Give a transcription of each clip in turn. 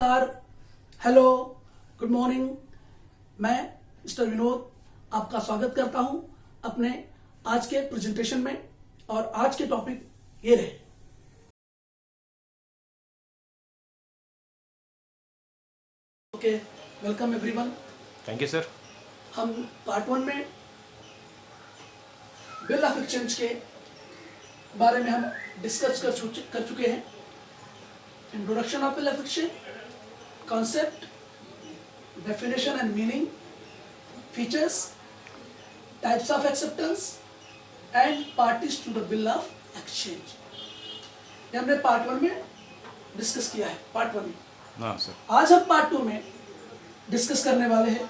नमस्कार, hello, good morning. मैं mister Vinod आपका स्वागत करता हूं अपने आज के प्रेजेंटेशन में। और आज के टॉपिक ये रहे। Okay, welcome everyone. Thank you sir. हम पार्ट 1 में बिल ऑफ एक्सचेंज के बारे में हम डिस्कस कर चुके हैं। Introduction of bill of exchange, concept, definition and meaning, features, types of acceptance and parties to the bill of exchange। ये हमने पार्ट 1 में डिस्कस किया है। पार्ट 1 में हाँ सर। आज हम पार्ट 2 में डिस्कस करने वाले हैं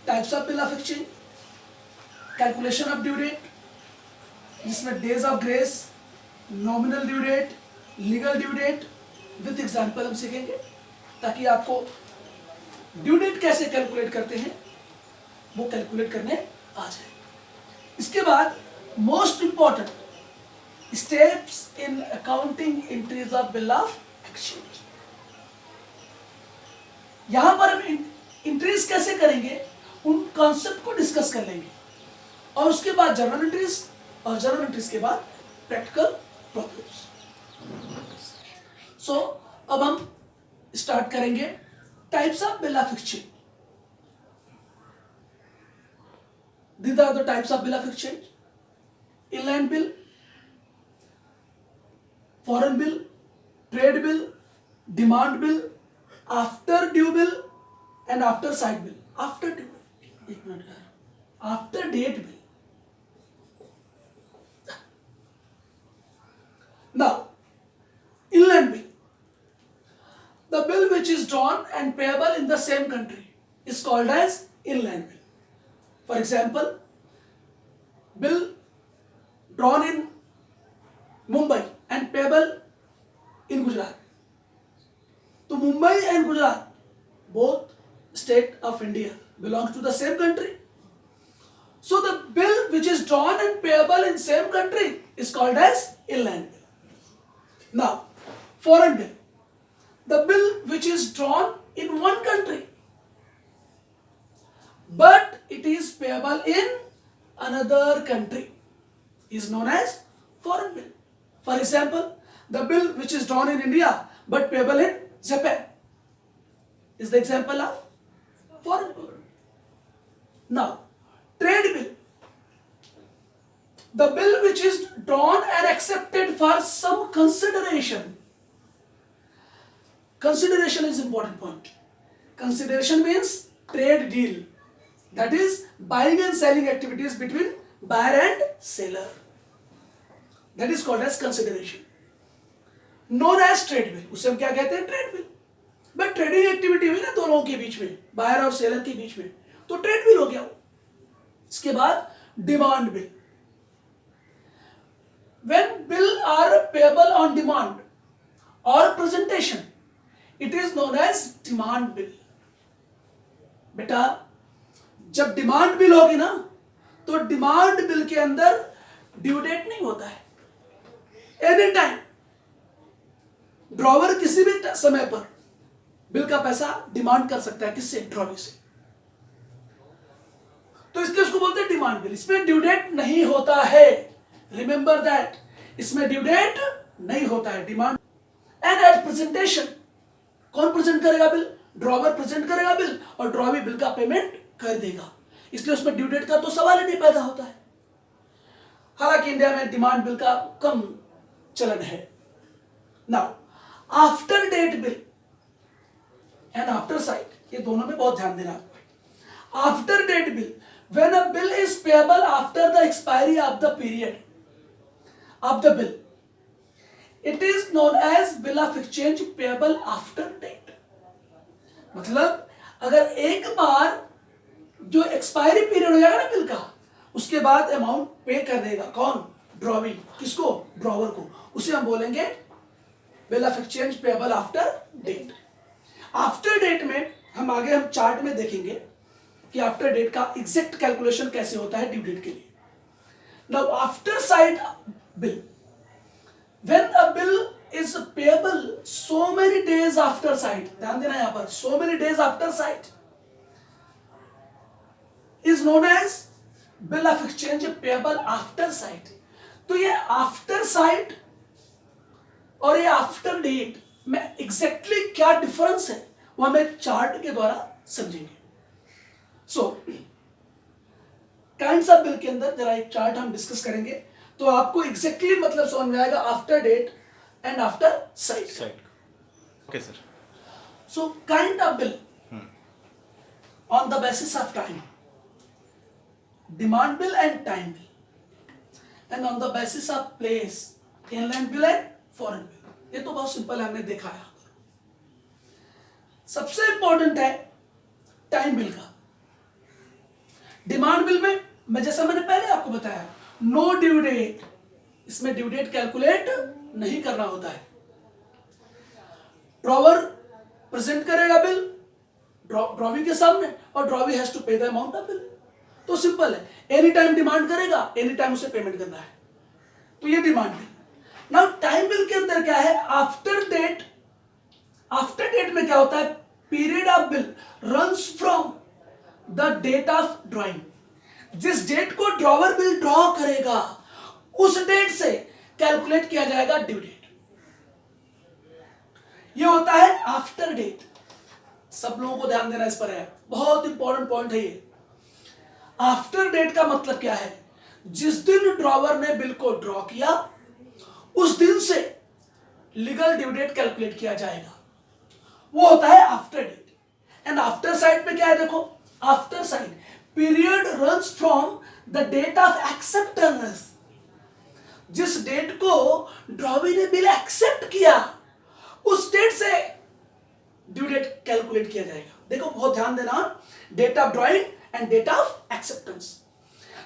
types of bill of exchange, calculation of due date, जिसमें days of grace, nominal due date, legal due date with example हम सीखेंगे, ताकि आपको ड्यू डेट कैसे कैलकुलेट करते हैं वो कैलकुलेट करने आ जाए। इसके बाद most important steps in accounting entries of bill of exchange. यहां पर हम एंट्रीज कैसे करेंगे उन कॉन्सेप्ट को डिस्कस कर लेंगे, और उसके बाद जर्नल एंट्रीज, और जर्नल एंट्रीज के बाद प्रैक्टिकल प्रॉब्लम्स। सो अब हम स्टार्ट करेंगे types of bill of exchange. These are the types of bill of exchange: inland bill, foreign bill, trade bill, demand bill, after due bill and after side bill। after due bill, एक minute यार, after date bill। Now, inland bill, the bill which is drawn and payable in the same country is called as inland bill। For example, bill drawn in Mumbai and payable in Gujarat। तो Mumbai and Gujarat, both state of India, belongs to the same country। So the bill which is drawn and payable in same country is called as inland bill। Now, foreign bill, the bill which is drawn in one country but it is payable in another country is known as foreign bill। For example, the bill which is drawn in India but payable in Japan is the example of foreign bill। Now, trade bill, the bill which is drawn and accepted for some consideration। Consideration is important point। Consideration means trade deal, that is buying and selling activities between buyer and seller, that is called as consideration, known as trade bill। उसे हम क्या कहते हैं? Trade bill. But trading activity हुई ना दोनों के बीच में, बायर और सेलर के बीच में, तो ट्रेड बिल हो गया। इसके बाद demand bill, when bill are payable on demand or presentation, it is known as demand bill। बेटा, जब डिमांड बिल होगी ना, तो डिमांड बिल के अंदर ड्यू डेट नहीं होता है। एनी टाइम ड्रॉवर किसी भी समय पर बिल का पैसा डिमांड कर सकता है। किससे? ड्रॉवर से। तो इसलिए उसको बोलते हैं डिमांड बिल। इसमें ड्यू डेट नहीं होता है, रिमेंबर दैट, इसमें ड्यू डेट नहीं होता है। डिमांड एंड एट प्रेजेंटेशन, कौन प्रेजेंट करेगा बिल? ड्रॉवर प्रेजेंट करेगा बिल, और ड्रॉवर बिल का पेमेंट कर देगा। इसलिए उसमें ड्यू डेट का तो सवाल ही नहीं पैदा होता है। हालांकि इंडिया में डिमांड बिल का कम चलन है। Now, after date bill and after sight, ये दोनों में बहुत ध्यान देना। After date bill, when a bill is payable after the expiry of the period of the bill, it is known as bill of exchange payable after date. मतलब अगर एक बार जो एक्सपायरी पीरियड हो जाएगा ना बिल का, उसके बाद अमाउंट पे कर देगा कौन? ड्रॉवी। किसको? ड्रॉवर को। उसे हम बोलेंगे bill of exchange payable after date. After date में हम चार्ट में देखेंगे कि आफ्टर डेट का एग्जैक्ट कैलकुलेशन कैसे होता है ड्यू डेट के लिए। Now, after sight bill, when a bill is payable so many days after after sight, ध्यान देना यहां पर, so many days after sight is known as bill of exchange payable after sight. तो ये after sight और ये after date में exactly क्या डिफरेंस है वो हम एक चार्ट के द्वारा समझेंगे। सो काइंड्स ऑफ बिल के अंदर जरा एक चार्ट हम डिस्कस करेंगे तो आपको एग्जैक्टली मतलब समझ में आएगा after date and after sight. Okay sir. So kind of bill on the basis of time, demand bill and time bill, and on the basis of place, inland bill and foreign bill. ये तो बहुत simple है, हमने देखा है। सबसे important है time bill का। डिमांड बिल में मैं जैसा मैंने पहले आपको बताया, नो ड्यू डेट, इसमें ड्यू डेट कैलकुलेट नहीं करना होता है। ड्रॉवर प्रेजेंट करेगा बिल ड्रॉवी के सामने और ड्रॉवी हैज टू पे द अमाउंट ऑफ बिल। तो सिंपल है, एनी टाइम डिमांड करेगा, एनी टाइम उसे पेमेंट करना है। तो ये demand bill. Now time bill के अंदर क्या है, आफ्टर डेट। आफ्टर डेट में क्या होता है, period of bill runs from the date of drawing. जिस डेट को ड्रॉवर बिल ड्रॉ करेगा उस डेट से कैलकुलेट किया जाएगा ड्यू डेट। ये होता है आफ्टर डेट। सब लोगों को ध्यान देना इस पर है, बहुत इंपॉर्टेंट पॉइंट है ये। आफ्टर डेट का मतलब क्या है, जिस दिन ड्रॉवर ने बिल को ड्रॉ किया उस दिन से लीगल ड्यू डेट कैलकुलेट किया जाएगा, वो होता है after date. And after sight में क्या है, देखो after sight period runs from the date of acceptance. जिस डेट को ड्रॉवी ने बिल एक्सेप्ट किया उस डेट से ड्यू डेट कैलकुलेट किया जाएगा। देखो बहुत ध्यान देना, date of drawing and date of acceptance.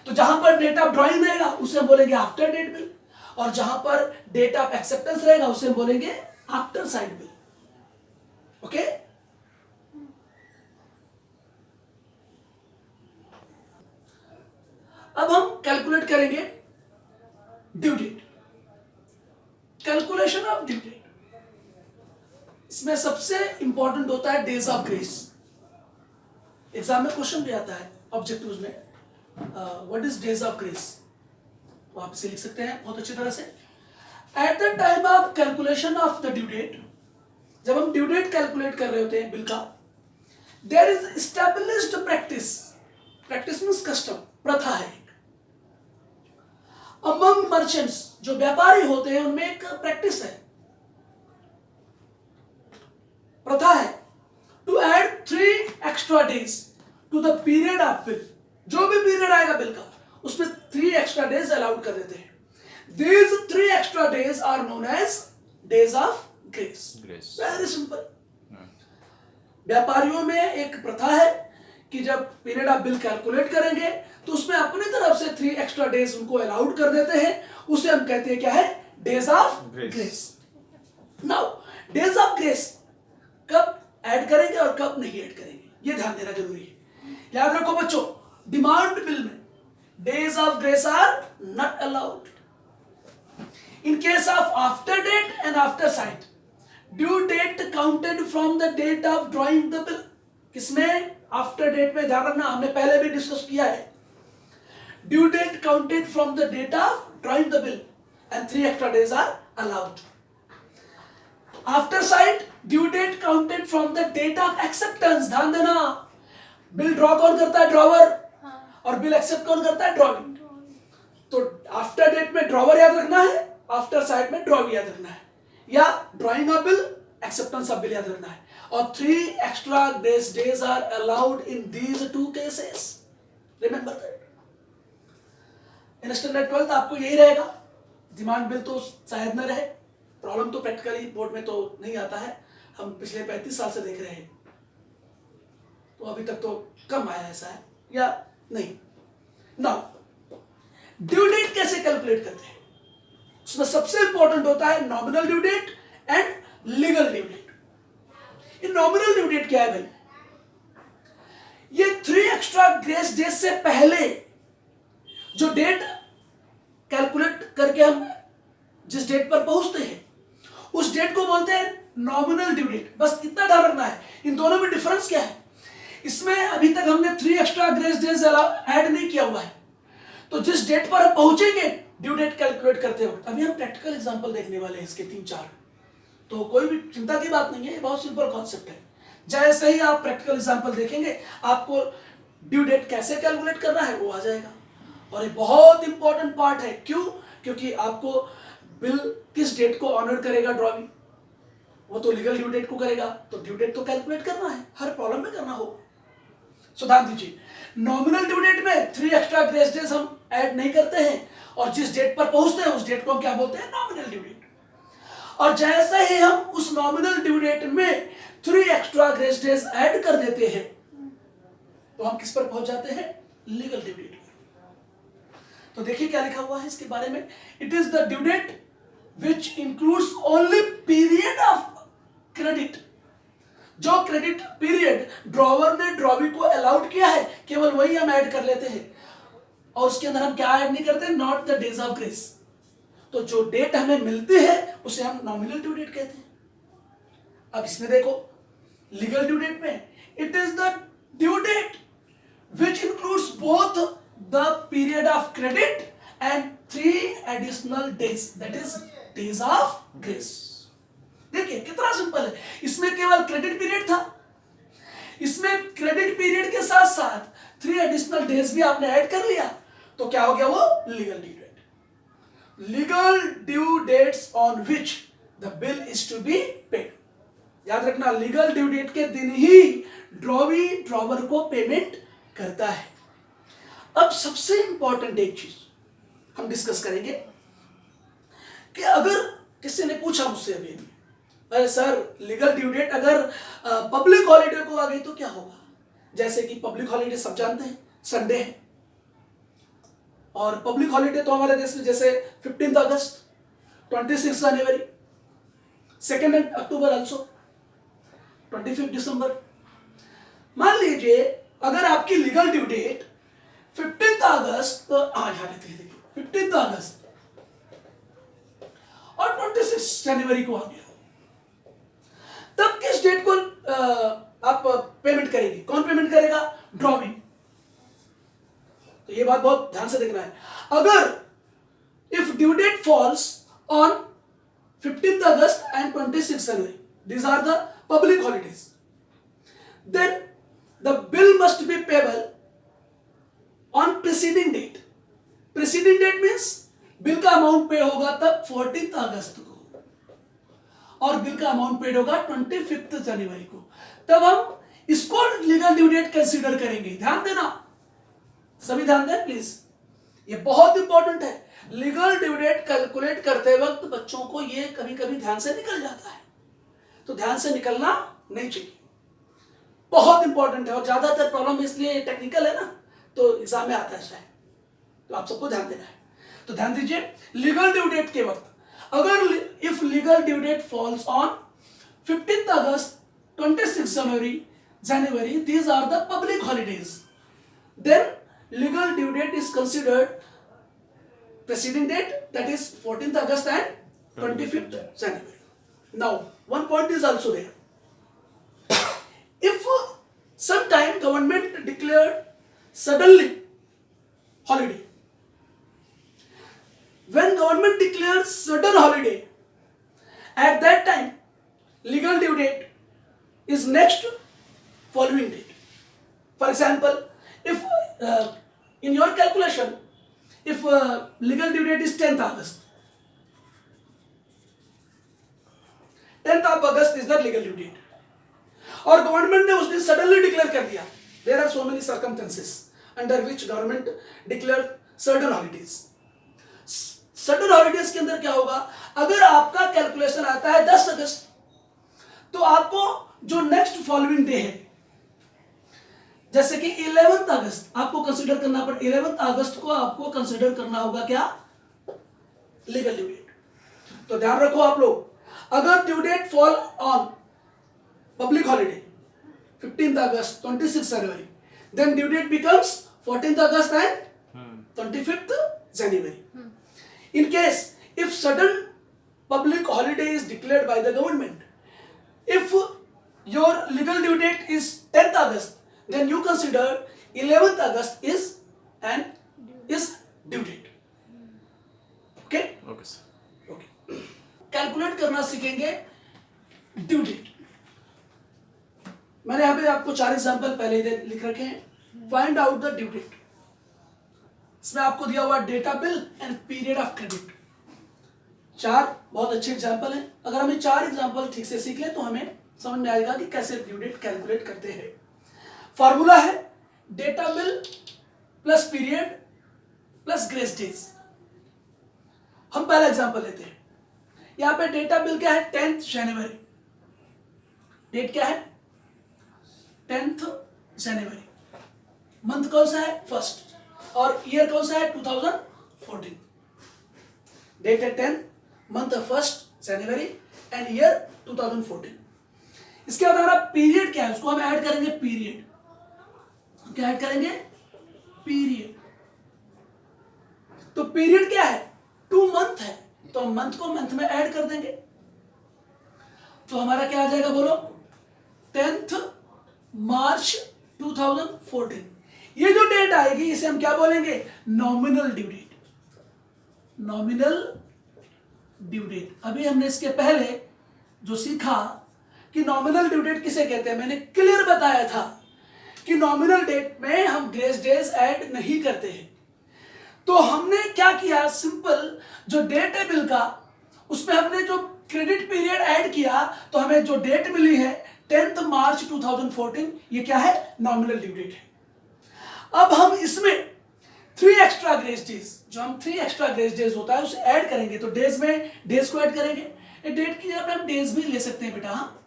तो जहां पर डेट ऑफ ड्रॉइंग रहेगा उसे हम बोलेंगे आफ्टर डेट बिल, और जहां पर डेट ऑफ एक्सेप्टेंस रहेगा उसे हम बोलेंगे आफ्टर साइड बिल। ओके, अब हम कैलकुलेट करेंगे due date. Calculation of due date, इसमें सबसे इंपॉर्टेंट होता है डेज ऑफ ग्रेस। एग्जाम में क्वेश्चन भी आता है ऑब्जेक्टिव्स में, what is days of grace, तो आप इसे लिख सकते हैं बहुत अच्छी तरह से। At the time of calculation of the due date, जब हम ड्यू डेट कैलकुलेट कर रहे होते हैं बिल का, there is established practice. Practice means custom, प्रथा है एक। अमंग मर्चेंट्स, जो व्यापारी होते हैं उनमें एक प्रैक्टिस है, प्रथा है, to add 3 extra days to the period of bill. जो भी पीरियड आएगा बिल का उसमें 3 एक्स्ट्रा डेज अलाउड कर देते हैं। These 3 extra days are known as days of grace. Very simple. व्यापारियों में एक प्रथा है कि जब पीरियड ऑफ बिल कैलकुलेट करेंगे तो उसमें अपनी तरफ से 3 एक्स्ट्रा डेज उनको अलाउड कर देते हैं, उसे हम कहते हैं क्या है, days of grace. Now days of grace कब ऐड करेंगे और कब नहीं ऐड करेंगे, ये ध्यान देना जरूरी है। याद रखो बच्चों, डिमांड बिल में days of grace are not allowed. In case of after date and after sight, due date counted from the date of drawing the bill. किसमें, आफ्टर डेट में, ध्यान रखना हमने पहले भी डिस्कस किया है। Due date counted from the date of drawing the bill and 3 extra days are allowed. After sight, due date counted from the date of acceptance. ध्यान देना, बिल ड्रॉ कौन करता है, ड्रॉवर, और बिल एक्सेप्ट कौन करता है, ड्रॉवी। तो आफ्टर डेट में ड्रॉवर याद रखना है, आफ्टर साइट में ड्रॉवी याद रखना है, या drawing of bill, acceptance of bill याद रखना है। और 3 extra days are allowed in these 2 cases. Remember that. In standard 12th आपको यही रहेगा। डिमांड बिल तो शायद न रहे, प्रॉब्लम तो प्रैक्टिकली बोर्ड में तो नहीं आता है, हम पिछले 35 साल से देख रहे हैं, तो अभी तक तो कम आया ऐसा है या नहीं। नाउ ड्यू डेट कैसे कैलकुलेट करते हैं, उसमें सबसे इंपॉर्टेंट होता है nominal due date and legal due date. ये नॉमिनल ड्यू डेट क्या है भाई, ये 3 एक्स्ट्रा ग्रेस डेज से पहले जो डेट कैलकुलेट करके हम जिस डेट पर पहुंचते हैं उस डेट को बोलते हैं नॉमिनल ड्यू डेट, बस इतना ध्यान रखना है। इन दोनों में डिफरेंस क्या है? इसमें अभी तक हमने 3 एक्स्ट्रा ग्रेस डेज ऐड नहीं किया हुआ है, तो जिस डेट पर हम पहुंचेंगे ड्यू डेट कैलकुलेट करते वक्त, अभी हम प्रैक्टिकल एग्जांपल देखने वाले हैं इसके 3-4, तो कोई भी चिंता की बात नहीं है, बहुत सिंपल कॉन्सेप्ट है। जैसे ही आप प्रैक्टिकल एग्जांपल देखेंगे आपको ड्यू डेट कैसे कैलकुलेट करना है वो आ जाएगा। और ये बहुत इंपॉर्टेंट पार्ट है। क्यों? क्योंकि आपको बिल किस डेट को ऑनर करेगा ड्रॉवी, वो तो लीगल ड्यू डेट को करेगा, तो ड्यू डेट तो कैलकुलेट करना है, हर प्रॉब्लम में करना हो। सो ध्यान दीजिए, नॉमिनल ड्यू डेट में 3 एक्स्ट्रा ग्रेस डेज हम ऐड नहीं करते हैं, और जिस डेट पर पहुंचते हैं उस डेट को हम क्या बोलते हैं? Nominal due date. और जैसे ही हम उस नॉमिनल ड्यू डेट में 3 एक्स्ट्रा ग्रेस डेज ऐड कर देते हैं तो हम किस पर पहुंच जाते हैं? Legal due date. तो देखिए क्या लिखा हुआ है इसके बारे में। It is the due date which includes only period of credit. जो क्रेडिट पीरियड ड्रॉवर ने ड्रॉवी को अलाउड किया है केवल वही हम ऐड कर लेते हैं, और उसके अंदर हम क्या ऐड नहीं करते? Not the days of grace. तो जो डेट हमें मिलती है उसे हम नॉमिनल ड्यू डेट कहते हैं। अब इसमें देखो, लीगल ड्यू डेट में it is the due date which includes both the period of credit and 3 additional days, that is days of grace। देखिए कितना सिंपल है, इसमें केवल क्रेडिट पीरियड था, इसमें क्रेडिट पीरियड के साथ साथ 3 एडिशनल डेज भी आपने ऐड कर लिया, तो क्या हो गया? वो legal due date. Legal due dates on which the bill is to be paid. याद रखना, लीगल ड्यू डेट के दिन ही ड्रॉवी ड्रॉवर को पेमेंट करता है। अब सबसे इंपॉर्टेंट एक चीज हम डिस्कस करेंगे कि अगर किसी ने पूछा मुझसे अभी, अरे सर लीगल ड्यू डेट अगर पब्लिक हॉलीडे को आ गई तो क्या होगा? जैसे कि पब्लिक हॉलीडे सब जानते हैं, संडे है, और पब्लिक हॉलीडे तो हमारे देश में जैसे 15 अगस्त, 26 जनवरी, 2 अक्टूबर ऑल्सो, 25 दिसंबर। मान लीजिए अगर आपकी लीगल ड्यू डेट 15 अगस्त, यहाँ देखिए 15 अगस्त और 26 जनवरी को आ गया, तब किस डेट को आप पेमेंट करेंगे? कौन पेमेंट करेगा? ड्रॉवी। तो ये बात बहुत ध्यान से देखना है। अगर if due date falls on 15 August and 26 January, these are the public holidays, then the bill must be payable on preceding date। preceding date means bill का अमाउंट पे होगा तब 14 अगस्त को, और बिल का अमाउंट पेड होगा 25 जनवरी को, तब हम इसको लीगल ड्यू डेट कंसीडर करेंगे। ध्यान देना, सभी ध्यान दें प्लीज, ये बहुत इंपॉर्टेंट है। लीगल ड्यू डेट कैलकुलेट करते वक्त बच्चों को ये कभी कभी ध्यान से निकल जाता है, तो ध्यान से निकलना नहीं चाहिए, बहुत इंपॉर्टेंट है। और ज्यादातर प्रॉब्लम इसलिए टेक्निकल है ना, तो एग्जाम में आता है शायद, तो आप सबको ध्यान देना है। तो ध्यान दीजिए, लीगल ड्यू डेट के वक्त अगर if legal due date falls on 15 August, 26 January, these are the public holidays, then legal due date is considered preceding date, that is 14th August and 25th January. Now one point is also there. If sometime government declared suddenly holiday, when government declares sudden holiday, at that time legal due date is next following date. For example, if in your calculation, if legal due date is 10th August, 10th of August is the legal due date, और government ने उस दिन suddenly declare कर दिया, there are so many circumstances under which government declare sudden holidays. Sudden holidays के अंदर क्या होगा? अगर आपका कैलकुलेशन आता है 10 अगस्त, तो आपको जो नेक्स्ट फॉलोइंग डे है, जैसे कि 11th अगस्त आपको कंसीडर करना पड़े, 11th अगस्त को आपको कंसीडर करना होगा क्या? Legal due date. तो ध्यान रखो आप लोग, अगर due date fall on public holiday 15th August, 26th January, then due date becomes 14th August and 25th January. In case if sudden public holiday is declared by the government, If your legal due date is 10th August, then you consider 11th August is due date. Okay? Okay sir. Okay. Calculate करना सीखेंगे due date. मैंने यहाँ पे आपको 4 example पहले लिख रखे हैं. Find out the due date. इसमें आपको दिया हुआ data bill and period of credit. 4 बहुत अच्छे एग्जाम्पल हैं. अगर हम ये 4 एग्जाम्पल ठीक से सीख लें तो हमें समझ में आएगा कि कैसे ड्यू डेट कैलकुलेट करते हैं. फॉर्मूला है data bill plus period plus grace days. हम पहला एग्जाम्पल लेते हैं. यहां पे डेटा बिल क्या है? 10th जनवरी. डेट क्या है? 10th जनवरी. मंथ कौन सा है? फर्स्ट. और ईयर कौन सा है? 2014. डेट है 10, month first January and year 2014. इसके बाद हमारा पीरियड क्या है? उसको हम ऐड करेंगे पीरियड. क्या ऐड करेंगे? पीरियड. तो पीरियड क्या है? 2 मंथ है, तो हम मंथ को मंथ में ऐड कर देंगे. तो हमारा क्या आ जाएगा बोलो? 10th मार्च 2014. ये जो डेट आएगी इसे हम क्या बोलेंगे? Nominal due date. Nominal due date. अभी हमने इसके पहले जो सीखा कि नॉमिनल ड्यू डेट किसे कहते हैं, मैंने क्लियर बताया था कि नॉमिनल डेट में हम ग्रेस डेज ऐड नहीं करते हैं. तो हमने क्या किया? सिंपल जो डेट है बिल का, उसमें हमने जो क्रेडिट पीरियड ऐड किया, तो हमें जो डेट मिली है 10th मार्च 2014, ये क्या है? नॉमिनल ड्यू डेट है. अब हम इसमें 3 एक्स्ट्रा ग्रेस डेज, जो हम 3 एक्स्ट्रा ग्रेस डेज होता है उसे ऐड करेंगे. तो डेज में डेज को ऐड करेंगे. डेट की जगह पे हम डेज भी ले सकते हैं बेटा. हाँ,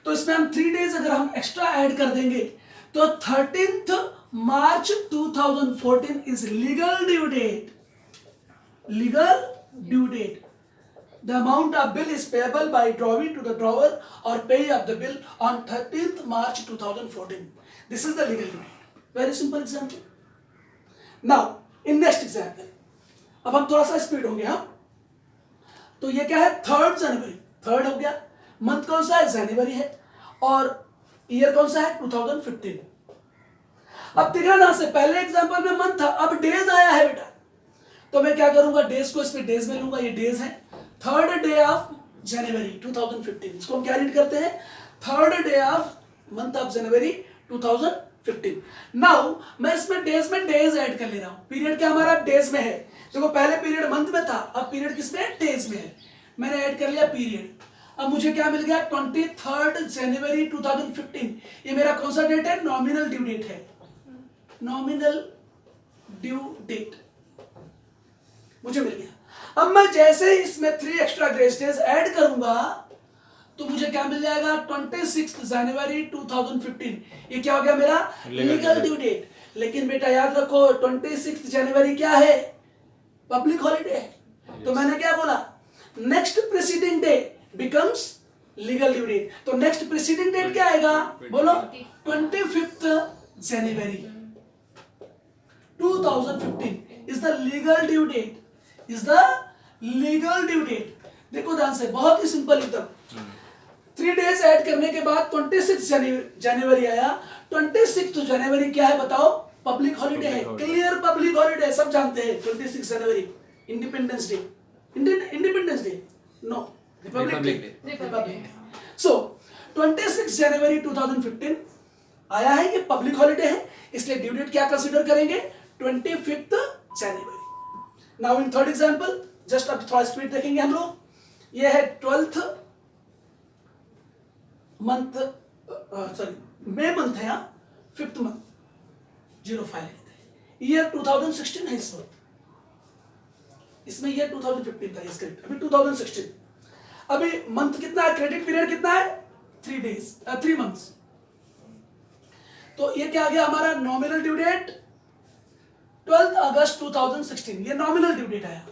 तो इसमें हम 3 डेज अगर हम एक्स्ट्रा ऐड कर देंगे तो 13th March 2014 is legal due date. Legal due date. The amount of bill is payable by drawee to the drawer or pay of the bill on 13th March 2014. This is the legal due date. Very simple example. Now, in next example, अब हम थोड़ा सा speed होंगे. हम तो ये क्या है? 3rd जनवरी. 3rd हो गया. मंथ कौन सा है? जनवरी है. और ईयर कौन सा है? 2015. अब देखना ना, से पहले एग्जाम्पल में मंथ था, अब डेज आया है बेटा. तो मैं क्या करूंगा? डेज को इसमें डेज में लूंगा. ये डेज है 3rd डे ऑफ जनवरी 2015. इसको हम क्या रीड करते हैं? 3rd day of month of January 2015. Now मैं इसमें डेज में डेज ऐड कर ले रहा हूं. पीरियड क्या हमारा डेज में है? देखो पहले पीरियड मंथ में था, अब पीरियड किसमें है? डेज में है. मैंने ऐड कर लिया पीरियड. अब मुझे क्या मिल गया? 23rd जनवरी 2015. ये मेरा कौन सा डेट है? नॉमिनल ड्यू डेट है. नॉमिनल ड्यू डेट मुझे मिल गया. अब मैं जैसे इसमें 3 एक्स्ट्रा ग्रेस डेज ऐड करूंगा तो मुझे क्या मिल जाएगा? 26 जनवरी 2015. ये क्या हो गया मेरा? Legal due date. लेकिन बेटा याद रखो 26 जनवरी क्या है? पब्लिक हॉलीडे है. तो मैंने क्या बोला? Next preceding day becomes legal due date. तो नेक्स्ट प्रीसीडिंग डेट क्या आएगा? बोलो 25th January 2015 is the legal due date. Is the legal due date. देखो ध्यान से, बहुत ही सिंपल एकदम. 3 डेज ऐड करने के बाद 26 जनवरी आया. 26 जनवरी क्या है बताओ? पब्लिक हॉलीडे है. क्लियर पब्लिक हॉलीडे, सब जानते हैं. 26 जनवरी independence day. Independence day no, republic day. So 26 जनवरी 2015 आया है. ये पब्लिक हॉलीडे है, इसलिए ड्यू डेट क्या कंसीडर करेंगे? 25th January. Now in 3rd example, just अब थोड़ा स्पीड देखेंगे हम लोग. ये है 12th month, sorry May month है. यहाँ 5th मंथ 05 लेते हैं. ईयर 2016 है इस वक्त. इसमें ईयर 2015 था. ये स्क्रिप्ट अभी 2016. अभी मंथ कितना है? क्रेडिट पीरियड कितना है? 3 डेज, 3 मंथ्स. तो ये क्या आ गया हमारा? नॉमिनल ड्यू डेट 12 अगस्त 2016. ये नॉमिनल ड्यू डेट आया.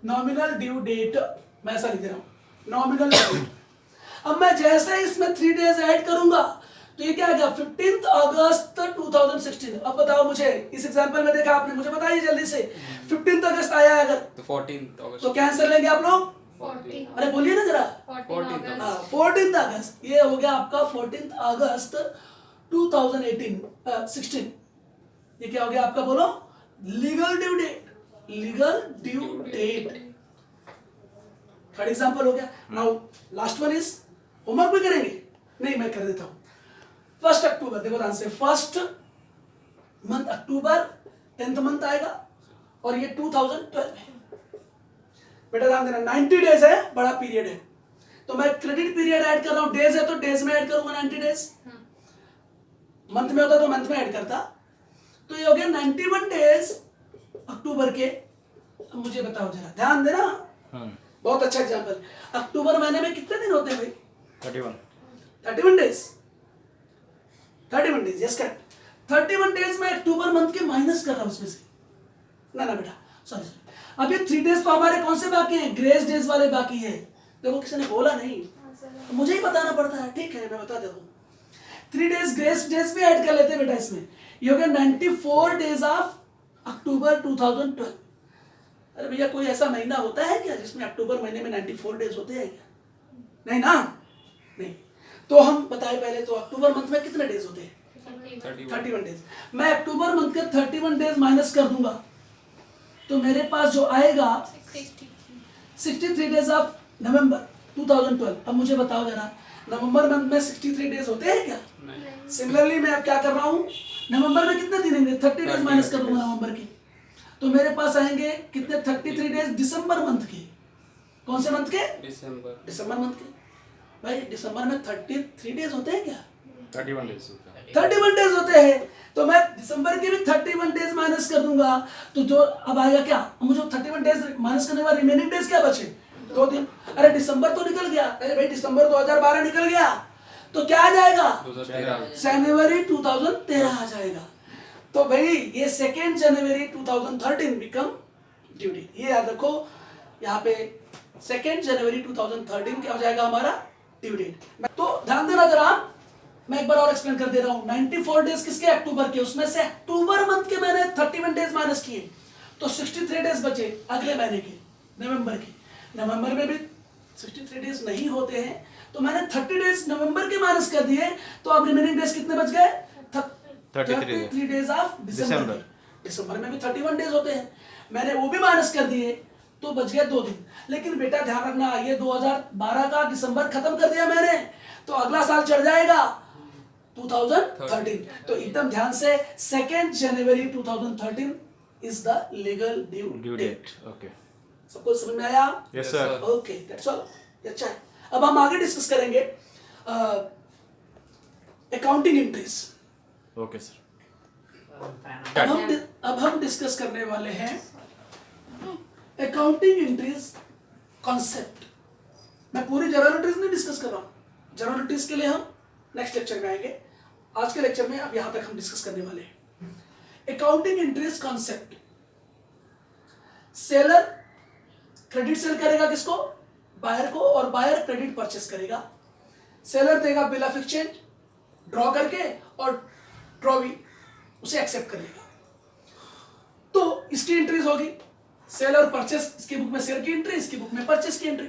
नॉमिनल ड्यू डेट मैं ऐसा लिख रहा हूं, नॉमिनल ड्यू. अब मैं जैसे इसमें 3 डेज ऐड करूंगा तो ये क्या आ गया? 15th अगस्त 2016. अब बताओ मुझे, इस एग्जांपल में देखा आपने, मुझे बताइए जल्दी से. 15th अगस्त आया अगर तो 14th अगस्त तो क्या आंसर लेंगे आप लोग? अरे बोलिए ना जरा। 14 अगस्त, ये हो गया आपका 14 अगस्त 2018 16। ये क्या हो गया आपका, बोलो, legal due date, legal due date. Third example हो गया। Now last one is, homework भी करेंगे? नहीं, मैं कर देता हूं। 1 अक्टूबर, देखो ध्यान से, 1 मंथ अक्टूबर 10th मंथ आएगा और ये 2012 है। बेटा ध्यान देना, 90 डेज है, बड़ा पीरियड है, तो मैं क्रेडिट पीरियड ऐड कर रहा हूं। डेज है तो डेज में ऐड करूंगा 90 डेज। मंथ में होता तो मंथ में ऐड करता। तो ये हो गया 91 डेज अक्टूबर के। अब मुझे बताओ जरा, ध्यान देना, बहुत अच्छा एग्जांपल। अक्टूबर महीने में कितने दिन होते हैं भाई? 31 days. 31 days, yes correct. 31 days में अक्टूबर मंथ के माइनस कर रहा हूं उसमें से। ना बेटा, सॉरी, अब ये 3 डेज तो हमारे कौन से बाकी हैं? ग्रेस डेज वाले बाकी है। देखो किसी ने बोला नहीं, मुझे ही बताना पड़ता है। ठीक है, मैं बता देता हूँ। 3 डेज ग्रेस डेज भी ऐड कर लेते हैं बेटा इसमें। ये हो गया 94 डेज ऑफ अक्टूबर 2012। अरे भैया, कोई ऐसा महीना होता है क्या जिसमें अक्टूबर महीने में 94 डेज होते हैं क्या? नहीं ना, नहीं। तो हम बताए पहले, तो अक्टूबर मंथ में कितने डेज होते हैं? 31 डेज। मैं अक्टूबर मंथ के 31 डेज माइनस कर दूंगा तो मेरे पास जो आएगा 63 डेज ऑफ नवंबर 2012। अब मुझे बताओ जरा, नवंबर मंथ में 63 डेज होते हैं क्या? सिमिलरली मैं अब क्या कर रहा हूं, नवंबर में कितने दिन होंगे? 30 डेज माइनस कर दूंगा नवंबर के, तो मेरे पास आएंगे कितने? 33 डेज दिसंबर मंथ के। कौन से मंथ के? दिसंबर मंथ के। भाई दिसंबर में 33 डेज होते हैं क्या? 31 डेज होता है। 31 डेज होते हैं, तो मैं दिसंबर के भी 31 डेज माइनस कर दूंगा तो जो अब आएगा क्या? मुझे 31 डेज माइनस करने के बाद रिमेनिंग डेज क्या बचे? 2 दिन। अरे दिसंबर तो निकल गया, अरे भाई दिसंबर 2012 निकल गया, तो क्या आ जाएगा? जनवरी 2013 आ जाएगा। तो भाई ये 2 जनवरी 2013 बिकम ड्यू डेट। ये याद रखो, यहाँ पे 2 जनवरी 2013 क्या हो जाएगा हमारा? Due date. तो ध्यान देना जरा, मैं एक बार और एक्सप्लेन कर दे रहा हूं। 94 डेज किसके? अक्टूबर के। उसमें से अक्टूबर मंथ के मैंने 31 डेज माइनस किए तो 63 डेज बचे अगले महीने के, नवंबर के। नवंबर में भी 63 डेज नहीं होते हैं, तो मैंने 30 डेज नवंबर के माइनस कर दिए, तो अब रिमेनिंग डेज कितने बच गए? 33 डेज ऑफ दिसंबर। दिसंबर में भी 31 डेज होते हैं, मैंने वो भी माइनस कर दिए, तो बच गए 2 दिन। लेकिन बेटा ध्यान रखना, ये 2012 का दिसंबर खत्म कर दिया मैंने, तो अगला साल चढ़ जाएगा 2013। तो एकदम ध्यान से, 2 January 2013 is the legal due date. Okay, सबको समझ में आया? Yes sir. Okay, that's all. अच्छा है, अब हम आगे डिस्कस करेंगे अकाउंटिंग एंट्रीज। Okay sir. अब हम डिस्कस करने वाले हैं अकाउंटिंग एंट्रीज कॉन्सेप्ट। मैं पूरी जर्नल एंट्रीज नहीं डिस्कस कर रहा हूं, जर्नल एंट्रीज के लिए हम नेक्स्ट लेक्चर में आएंगे। आज के लेक्चर में अब यहां तक हम डिस्कस करने वाले हैं accounting entries concept. Seller credit sale करेगा किसको? बायर को, और बायर क्रेडिट परचेस करेगा। सेलर देगा बिल ऑफ एक्सचेंज ड्रॉ करके, और ड्रॉवी उसे एक्सेप्ट कर लेगा। तो इसकी एंट्रीज होगी, सेल और परचेस, इसकी बुक में सेल की एंट्री, इसकी बुक में परचेस की एंट्री।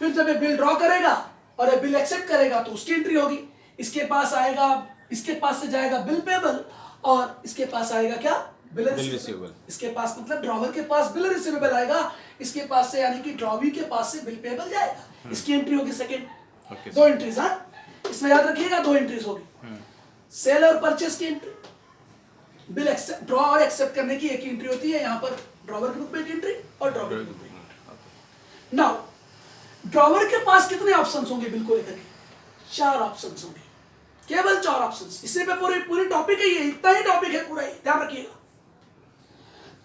फिर जब ये बिल ड्रॉ करेगा और ये बिल एक्सेप्ट करेगा तो उसकी एंट्री होगी। इसके पास आएगा, इसके पास से जाएगा बिल पेबल, और इसके पास आएगा क्या? Bill receivable. इसके पास मतलब ड्रॉवर के पास बिल रिसीवेबल आएगा, इसके पास से यानी कि ड्रॉवी के पास से बिल पेबल जाएगा। इसकी एंट्री होगी सेकंड। 2 एंट्रीज, हाँ इसमें याद रखिएगा, 2 एंट्रीज होगी, सेल और परचेस की एंट्री। बिल ड्रॉ और एक्सेप्ट करने की एक एंट्री होती है, यहाँ पर ड्रॉवर के रूप में एक एंट्री और ड्रॉवर के रूप में। नाउ ड्रॉवर के पास कितने ऑप्शंस होंगे बिल को लेकर के? 4 ऑप्शंस होंगे, केवल 4 ऑप्शंस। इसी पे पूरी टॉपिक है, ये इतना ही टॉपिक है पूरा, ही ध्यान रखिएगा।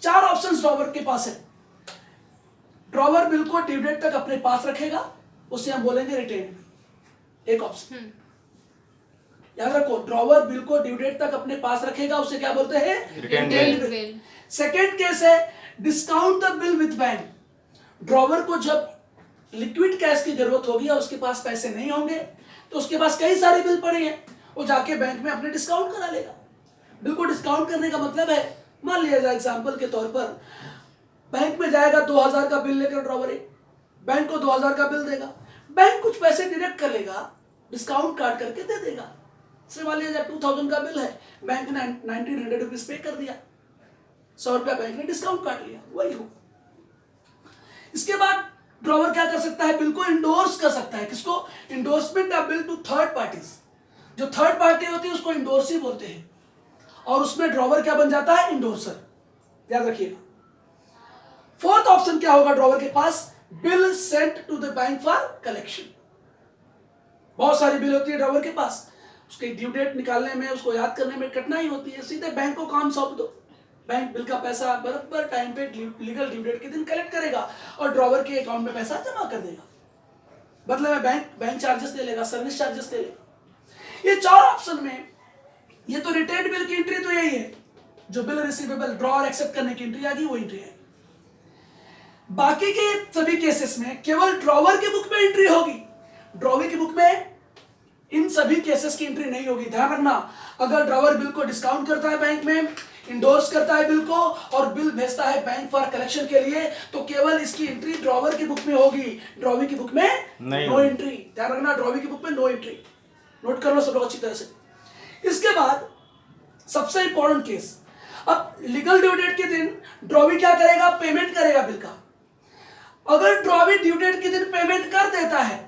4 ऑप्शंस ड्रॉवर के पास है। ड्रॉवर बिल को ड्यू डेट तक अपने पास रखेगा, उसे हम बोलेंगे रिटेन्ड बिल, एक ऑप्शन। याद रखो, ड्रॉवर बिल को ड्यू डेट तक अपने पास रखेगा, उसे क्या बोलते हैं? Retained bill. सेकेंड केस है discount the bill with bank. Drawer को जब लिक्विड कैश की जरूरत होगी या उसके पास पैसे नहीं होंगे, तो उसके पास कई सारे बिल पड़े हैं, वो जाके बैंक में अपने डिस्काउंट करा लेगा। बिल को डिस्काउंट करने का मतलब है, मान लिया जाए एग्जांपल के तौर पर, बैंक में जाएगा 2000 का बिल लेकर ड्रॉवर, बैंक को 2000 का बिल देगा, बैंक कुछ पैसे डिडक्ट कर लेगा, डिस्काउंट काट करके दे देगा। से मान लिया 2000 का बिल है, बैंक ने 1900 रुपीज पे कर दिया, 100 रुपया बैंक ने डिस्काउंट काट लिया, वही हो। इसके बाद ड्रॉवर क्या कर सकता है, बिल को इंडोर्स कर सकता है। किसको? Endorsement of bill to third parties. जो थर्ड पार्टी होती है उसको इंडोर्सी बोलते हैं, और उसमें ड्रॉवर क्या बन जाता है, इंडोर्सर। याद रखिएगा। फोर्थ ऑप्शन क्या होगा ड्रॉवर के पास, bill sent to the bank for collection. बहुत सारी बिल होती है ड्रॉवर के पास, उसके ड्यू डेट निकालने में, उसको याद करने में कठिनाई होती है, सीधे बैंक को काम सौंप दो, बैंक बिल का पैसा बराबर टाइम पे लीगल ड्यू डेट के दिन कलेक्ट करेगा और ड्रॉवर के अकाउंट में पैसा जमा कर देगा। बदले में बैंक चार्जेस ले लेगा, सर्विस चार्जेस ले लेगा। ये चार ऑप्शन में, ये तो रिटेन बिल की एंट्री तो यही है, जो बिल रिसीवेबल ड्रॉ और एक्सेप्ट करने की एंट्री आ गई वो एंट्री है। बाकी के सभी केसेस में केवल ड्रॉवर की बुक में एंट्री होगी, ड्रॉवर की बुक में इन सभी केसेस की एंट्री नहीं होगी। ध्यान रखना, अगर ड्रॉवर बिल को डिस्काउंट करता है बैंक में, इंडोर्स करता है बिल को और बिल भेजता है बैंक फॉर कलेक्शन के लिए, तो केवल इसकी एंट्री ड्रॉवर की बुक में होगी, ड्रॉवर की बुक में नो एंट्री। ध्यान रखना, ड्रॉवर की बुक में नो एंट्री। नोट कर लो सब लोग अच्छी तरह से। इसके बाद सबसे इंपॉर्टेंट केस, अब लीगल ड्यू डेट के दिन ड्रॉवी क्या करेगा, पेमेंट करेगा बिल का। अगर ड्रॉवी ड्यू डेट के दिन पेमेंट कर देता है,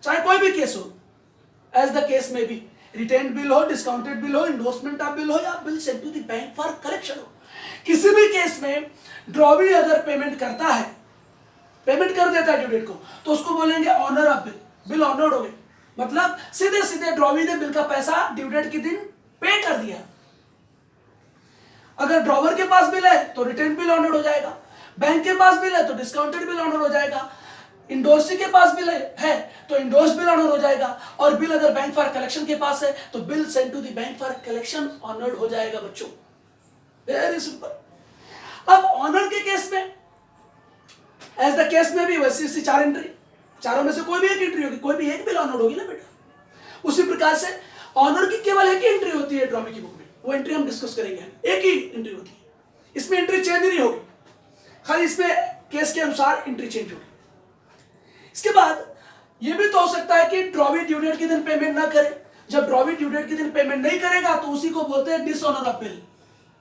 चाहे कोई भी केस हो, एज द केस में भी, रिटेन बिल हो, डिस्काउंटेड बिल हो, इंडोर्समेंट ऑफ बिल हो, या bill sent to the bank for collection हो, किसी भी केस में ड्रॉवी अगर पेमेंट करता है, पेमेंट कर देता है ड्यू डेट को, तो उसको बोलेंगे honour of bill, bill honoured हो गए। मतलब सीधे सीधे ड्रॉवी ने बिल का पैसा ड्यू डेट के दिन पे कर दिया। अगर ड्रॉवर के पास बिल है तो रिटेन बिल ऑनर्ड हो जाएगा, बैंक के पास बिल है तो डिस्काउंटेड बिल ऑनर हो जाएगा, इंडोर्सी के पास बिल है तो इंडोर्स बिल ऑनर हो जाएगा, और बिल अगर बैंक फॉर कलेक्शन के पास है तो bill sent to the bank for collection honoured हो जाएगा बच्चों। Very simple. अब ऑनर के केस में, एज द केस में भी वैसी चार एंट्री, चारों में से कोई भी एक एंट्री होगी, कोई भी एक बिल ऑनर्ड होगी ना बेटा। उसी प्रकार से ऑनर की केवल एक ही एंट्री होती है ड्रॉवी की बुक में, वो एंट्री हम डिस्कस करेंगे, एक ही एंट्री होती है, इसमें एंट्री चेंज नहीं होगी, खाली इसमें केस के अनुसार एंट्री चेंज होगी। इसके बाद यह भी तो हो सकता है कि ड्रॉवी ड्यू डेट के दिन पेमेंट ना करे। जब ड्रॉवी ड्यू डेट के दिन पेमेंट नहीं करेगा तो उसी को बोलते हैं डिसऑनर ऑफ बिल।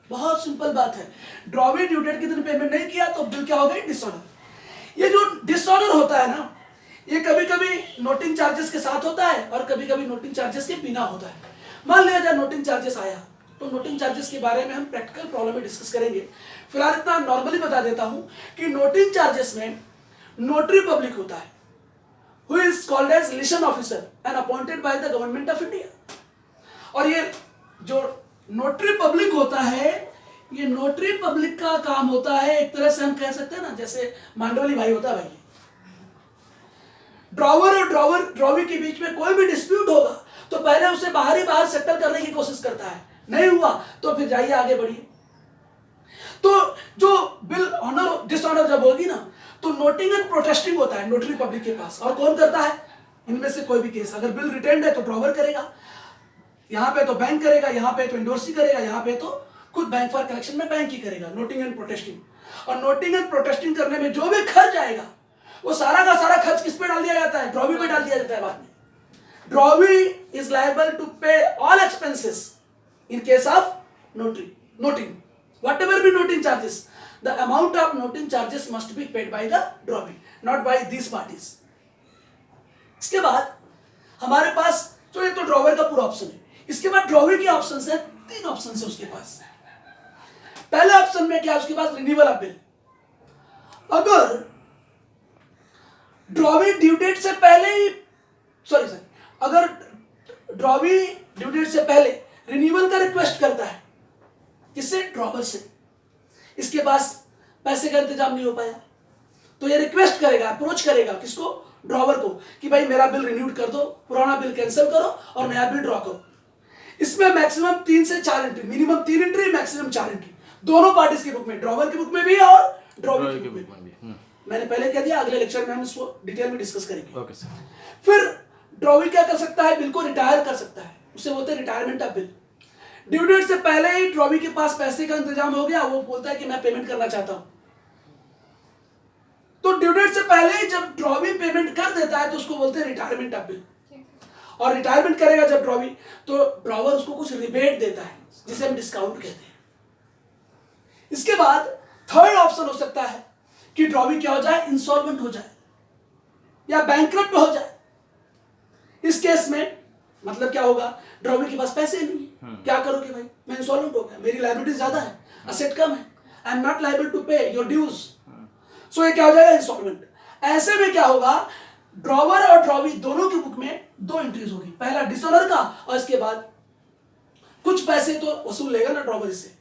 बहुत सिंपल बात है, ड्रॉवी ड्यू डेट के दिन पेमेंट नहीं किया तो बिल क्या हो गई, डिसऑनर। ये जो डिसऑनर होता है ना, ये कभी कभी नोटिंग चार्जेस के साथ होता है और कभी कभी नोटिंग चार्जेस के बिना होता है। मान लिया जाए नोटिंग चार्जेस आया, तो नोटिंग चार्जेस के बारे में हम प्रैक्टिकल प्रॉब्लम में डिस्कस करेंगे। फिलहाल इतना नॉर्मली बता देता हूं कि नोटिंग चार्जेस में नोटरी पब्लिक होता है, who is called as liaison officer and appointed by the government of India। और ये जो नोटरी पब्लिक होता है, ये नोटरी पब्लिक का काम होता है, एक तरह से हम कह सकते हैं ना, जैसे मांडवली भाई होता है भाई। ड्रॉवर और ड्रॉवी के बीच में कोई भी डिस्प्यूट होगा तो पहले उसे बाहर सेटल करने की कोशिश करता है, नहीं हुआ तो फिर जाइए आगे बढ़िए। तो जो बिल ऑनर डिसऑनर जब होगी ना, तो नोटिंग एंड प्रोटेस्टिंग होता है नोटरी पब्लिक के पास। और कौन करता है, इनमें से कोई भी केस, अगर बिल रिटेन्ड है तो ड्रॉवर करेगा, यहां पे तो बैंक करेगा, यहां पे तो इंडोर्सी करेगा, यहां पे तो खुद बैंक फॉर कलेक्शन में बैंक ही करेगा, नोटिंग एंड प्रोटेस्टिंग। और नोटिंग एंड प्रोटेस्टिंग करने में जो भी खर्च आएगा, वो सारा का सारा खर्च किस पे डाल दिया जाता है, ड्रॉवी पे डाल दिया जाता है बाद में। ड्रॉवी इज लायबल टू पे all expenses in case of noting whatever be noting charges, the amount of noting charges must be paid by the drawee, not by these parties। इसके बाद हमारे पास तो ये तो ड्रॉवर का पूरा ऑप्शन है। इसके बाद ड्रॉवी के ऑप्शन है, 3 ऑप्शन है उसके पास। पहले ऑप्शन में क्या है उसके पास, रिन्यूअल ऑफ बिल। अगर ड्रॉवी ड्यू डेट से पहले ही अगर ड्रॉवी ड्यू डेट से पहले रिन्यूअल का रिक्वेस्ट करता है, किससे, ड्रॉवर से, इसके पास पैसे का इंतजाम नहीं हो पाया, तो ये रिक्वेस्ट करेगा, अप्रोच करेगा किसको, ड्रॉवर को, कि भाई मेरा बिल रिन्यूड कर दो, पुराना बिल कैंसिल करो और नया बिल ड्रॉ करो। इसमें मैक्सिमम 3 से 4 entry, minimum 3 entry, maximum 4 entry, दोनों पार्टीज की बुक में, ड्रॉवर की बुक में भी और ड्रॉवी की बुक में भी। मैंने पहले कह दिया, अगले लेक्चर में हम इसको डिटेल में डिस्कस करेंगे। Okay sir. फिर ड्रॉवी क्या कर सकता है, बिल को रिटायर कर सकता है, उसे बोलते हैं retirement of bill. Due date से पहले ही ड्रॉवी के पास पैसे का इंतजाम हो गया, वो बोलता है कि मैं पेमेंट करना चाहता हूं, तो तो ड्यू डेट से पहले जब ड्रॉवी पेमेंट कर देता है तो उसको बोलते हैं रिटायरमेंट ऑफ बिल। और रिटायरमेंट करेगा जब ड्रॉवी, तो ड्रॉवर उसको कुछ रिबेट देता है जिसे हम डिस्काउंट कहते हैं। इसके बाद थर्ड ऑप्शन हो सकता है कि ड्रॉवी क्या हो जाए, इंसॉल्वेंट हो जाए या बैंकरप्ट हो जाए। इस केस में मतलब क्या होगा, ड्रॉवी के पास पैसे नहीं है, क्या करोगे भाई, मैं इंसॉल्वेंट हो गया, मेरी लायबिलिटी ज्यादा है, असेट कम है, I am not liable to pay your dues, so ये क्या हो जाएगा, इंसॉल्वेंट। ऐसे में क्या होगा, ड्रॉवर और ड्रॉवी दोनों की बुक में दो एंट्रीज होगी, पहला डिसऑनर का और इसके बाद कुछ पैसे तो वसूल लेगा ना ड्रॉवर इससे,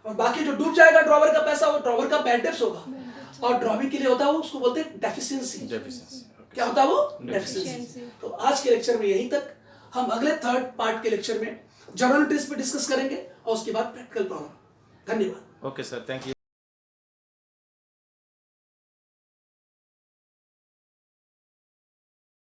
और बाकी जो डूब जाएगा ड्रॉवर का पैसा वो ड्रॉवर का बैड डेब्ट्स होगा, और ड्रॉवी के लिए होता है वो, उसको बोलते हैं डेफिशिएंसी। क्या होता है वो, डेफिशिएंसी। तो आज के लेक्चर में यहीं तक, हम अगले थर्ड पार्ट के लेक्चर में जर्नल टेस्ट पे डिस्कस करेंगे और उसके बाद प्रैक्टिकल प्रॉब्लम। धन्यवाद। Okay sir, thank you.